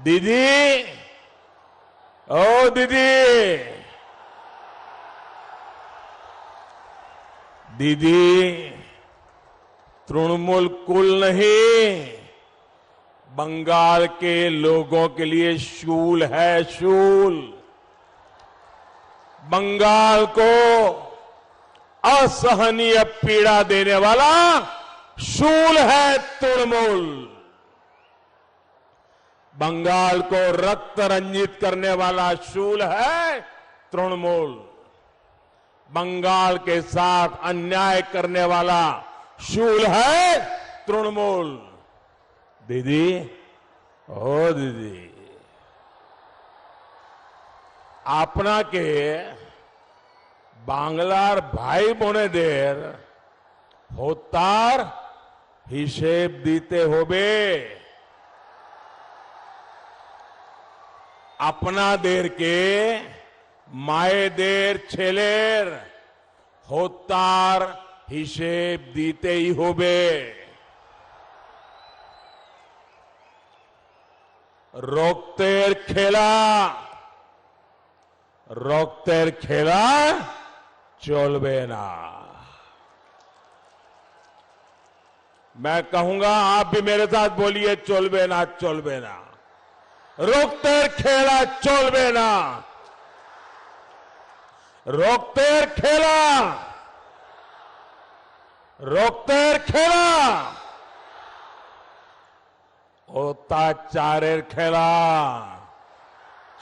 दीदी, ओ दीदी, दीदी, तृणमूल कुल नहीं, बंगाल के लोगों के लिए शूल है, शूल। बंगाल को असहनीय पीड़ा देने वाला शूल है तृणमूल। बंगाल को रक्त रंजित करने वाला शूल है तृणमूल। बंगाल के साथ अन्याय करने वाला शूल है तृणमूल। दीदी, ओ दीदी, अपना के बांग्लार भाई बोनेदेर होतार हिसेब दीते होबे। अपना देर के मायेदेर छेलेर होतार हिसेब दीते ही होबे। रोकतेर खेला चलबे ना। मैं कहूंगा, आप भी मेरे साथ बोलिए, चलबे ना, चलबे ना। रोकतेर खेला चलबे ना। रोकतेर खेला, रोकतेर खेला अत्याचारेर खेला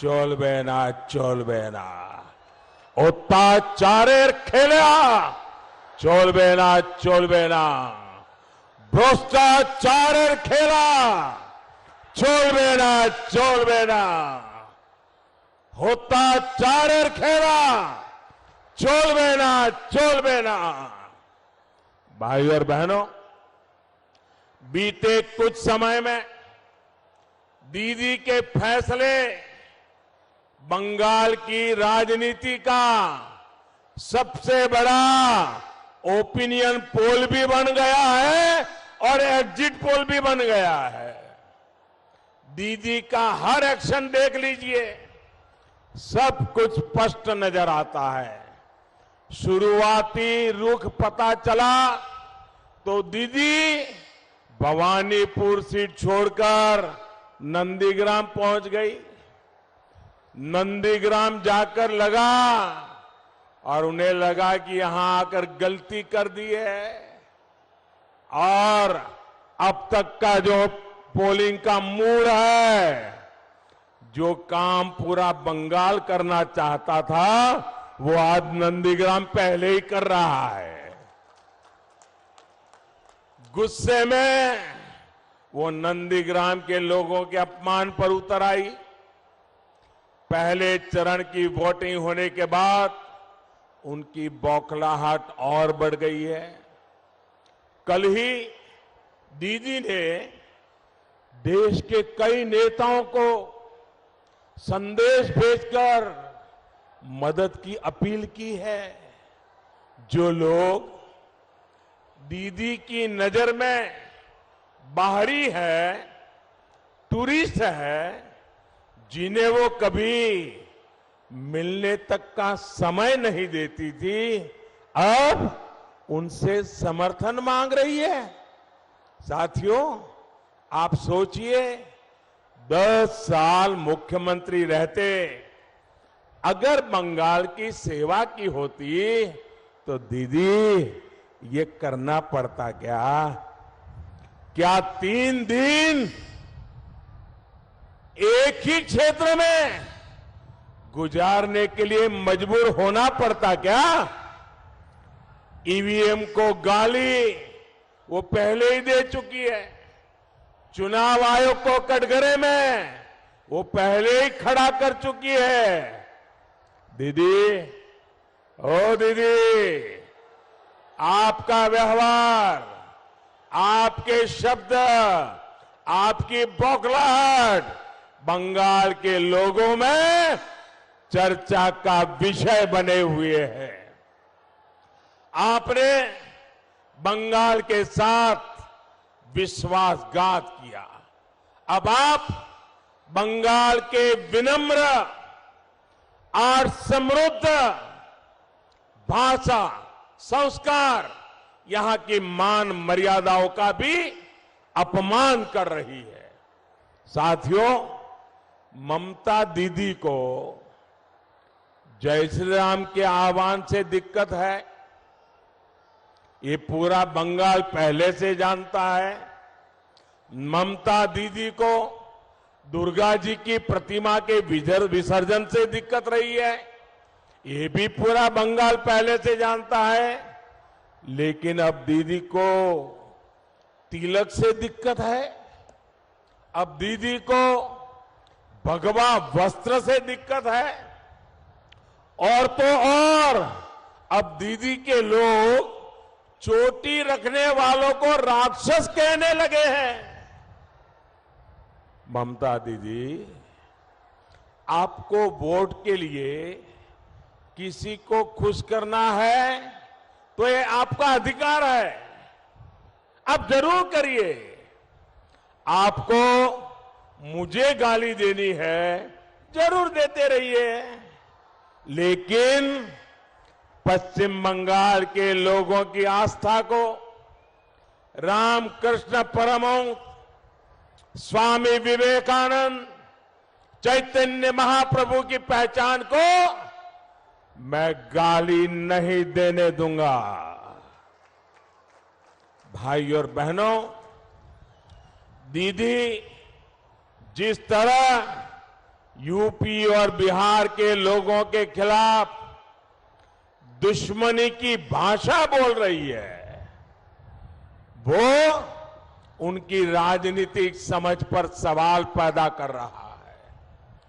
चलबे ना, चलबे ना। अत्याचारेर खेला चलबे ना, चलबे ना। भ्रष्टाचारेर खेला चलबे ना, चलबे ना। अत्याचारेर खेला चलबे ना, चलबे ना। भाई और बहनों, बीते कुछ समय में दीदी के फैसले बंगाल की राजनीति का सबसे बड़ा ओपिनियन पोल भी बन गया है और एग्जिट पोल भी बन गया है। दीदी का हर एक्शन देख लीजिए, सब कुछ स्पष्ट नजर आता है। शुरुआती रुख पता चला तो दीदी भवानीपुर सीट छोड़कर नंदीग्राम पहुंच गई। नंदीग्राम जाकर लगा और उन्हें लगा कि यहां आकर गलती कर दी है और अब तक का जो पोलिंग का मूड है, जो काम पूरा बंगाल करना चाहता था, वो आज नंदीग्राम पहले ही कर रहा है। गुस्से में वो नंदीग्राम के लोगों के अपमान पर उतर आई। पहले चरण की वोटिंग होने के बाद उनकी बौखलाहट और बढ़ गई है। कल ही दीदी ने देश के कई नेताओं को संदेश भेजकर मदद की अपील की है। जो लोग दीदी की नजर में बाहरी है, टूरिस्ट है, जिन्हें वो कभी मिलने तक का समय नहीं देती थी, अब उनसे समर्थन मांग रही है। साथियों, आप सोचिए, 10 साल मुख्यमंत्री रहते अगर बंगाल की सेवा की होती तो दीदी ये करना पड़ता क्या? क्या 3 दिन एक ही क्षेत्र में गुजारने के लिए मजबूर होना पड़ता क्या? ईवीएम को गाली वो पहले ही दे चुकी है। चुनाव आयोग को कटघरे में वो पहले ही खड़ा कर चुकी है। दीदी, ओ दीदी, आपका व्यवहार, आपके शब्द, आपकी बौखलाहट बंगाल के लोगों में चर्चा का विषय बने हुए हैं। आपने बंगाल के साथ विश्वासघात किया। अब आप बंगाल के विनम्र और समृद्ध भाषा, संस्कार, यहां की मान मर्यादाओं का भी अपमान कर रही है। साथियों, ममता दीदी को जय श्री राम के आह्वान से दिक्कत है, ये पूरा बंगाल पहले से जानता है। ममता दीदी को दुर्गा जी की प्रतिमा के विसर्जन से दिक्कत रही है, ये भी पूरा बंगाल पहले से जानता है। लेकिन अब दीदी को तिलक से दिक्कत है, अब दीदी को भगवा वस्त्र से दिक्कत है, और तो और अब दीदी के लोग चोटी रखने वालों को राक्षस कहने लगे हैं। ममता दीदी, आपको वोट के लिए किसी को खुश करना है तो ये आपका अधिकार है, आप जरूर करिए। आपको मुझे गाली देनी है, जरूर देते रहिए, लेकिन पश्चिम बंगाल के लोगों की आस्था को, रामकृष्ण परमहंस, स्वामी विवेकानंद, चैतन्य महाप्रभु की पहचान को मैं गाली नहीं देने दूंगा। भाई और बहनों, दीदी जिस तरह यूपी और बिहार के लोगों के खिलाफ दुश्मनी की भाषा बोल रही है, वो उनकी राजनीतिक समझ पर सवाल पैदा कर रहा है।